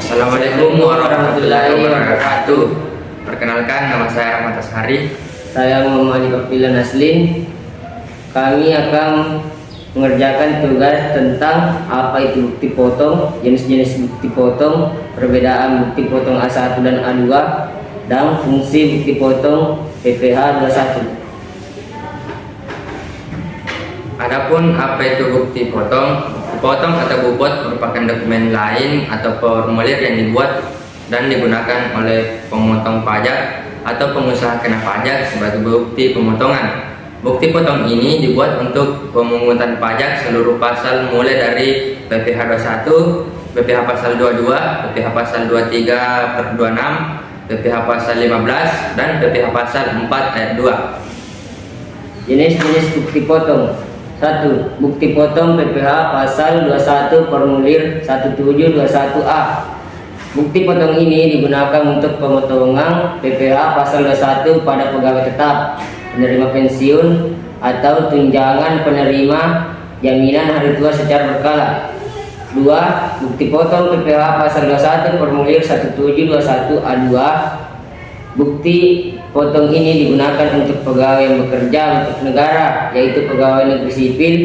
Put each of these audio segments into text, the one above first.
Assalamualaikum warahmatullahi wabarakatuh. Perkenalkan, nama saya Rahmat Ashari. Saya Muhammad Kafilan Aslin. Kami akan mengerjakan tugas tentang apa itu bukti potong, jenis-jenis bukti potong, perbedaan bukti potong A1 dan A2, dan fungsi bukti potong PPH 21. Adapun apa itu bukti potong? Bukti potong atau bubot merupakan dokumen lain atau formulir yang dibuat dan digunakan oleh pemotong pajak atau pengusaha kena pajak sebagai bukti pemotongan. Bukti potong ini dibuat untuk pemungutan pajak seluruh pasal mulai dari PPH 21, PPH pasal 22, PPH pasal 23/26, PPH pasal 15, dan PPH pasal 4 ayat 2. Jenis-jenis bukti potong. 1. Bukti potong PPH pasal 21 formulir 1721A. Bukti potong ini digunakan untuk pemotongan PPH pasal 21 pada pegawai tetap, penerima pensiun, atau tunjangan penerima jaminan hari tua secara berkala. 2. Bukti potong PPH pasal 21 formulir 1721A2. Bukti potong ini digunakan untuk pegawai yang bekerja untuk negara, yaitu pegawai negeri sipil,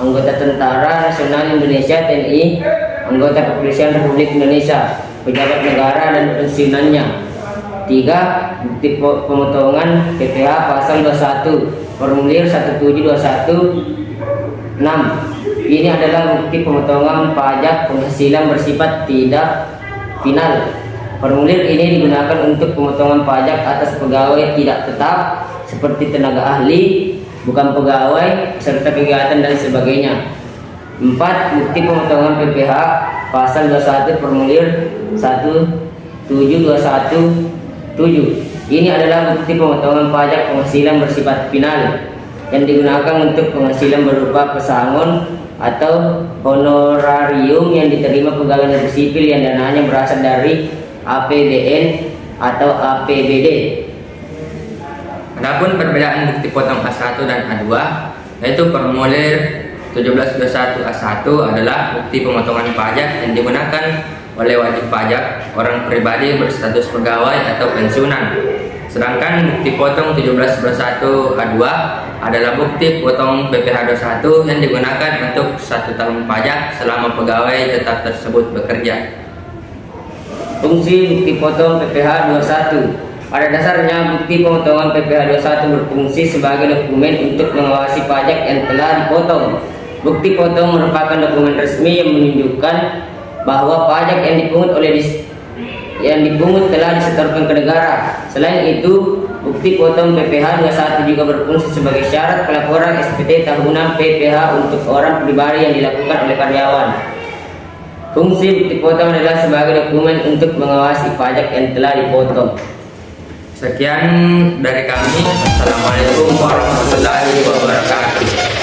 anggota Tentara Nasional Indonesia TNI, anggota Kepolisian Republik Indonesia, pejabat negara dan pensiunannya. 3. Bukti pemotongan PPH pasal 21 formulir 1721 6. Ini adalah bukti pemotongan pajak penghasilan bersifat tidak final. Formulir ini digunakan untuk pemotongan pajak atas pegawai tidak tetap seperti tenaga ahli, bukan pegawai, serta kegiatan dan sebagainya. 4. Bukti pemotongan PPH pasal 21 formulir 17217. Ini adalah bukti pemotongan pajak penghasilan bersifat final yang digunakan untuk penghasilan berupa pesangon atau honorarium yang diterima pegawai negeri sipil yang dananya berasal dari APBN atau APBD. Adapun perbedaan bukti potong A1 dan A2, yaitu formulir 1721 A1 adalah bukti pemotongan pajak yang digunakan oleh wajib pajak orang pribadi berstatus pegawai atau pensiunan. Sedangkan bukti potong 1721 A2 adalah bukti potong PPH 21 yang digunakan untuk 1 tahun pajak selama pegawai tetap tersebut bekerja. Fungsi bukti potong PPH 21. Pada dasarnya, bukti pemotongan PPH 21 berfungsi sebagai dokumen untuk mengawasi pajak yang telah dipotong. Bukti potong merupakan dokumen resmi yang menunjukkan bahwa pajak yang dipungut telah disetorkan ke negara. Selain itu, bukti potong PPH 21 juga berfungsi sebagai syarat pelaporan SPT tahunan PPH untuk orang pribadi yang dilakukan oleh karyawan. Fungsi bukti potong adalah sebagai dokumen untuk mengawasi pajak yang telah dipotong. Sekian dari kami. Assalamualaikum warahmatullahi wabarakatuh.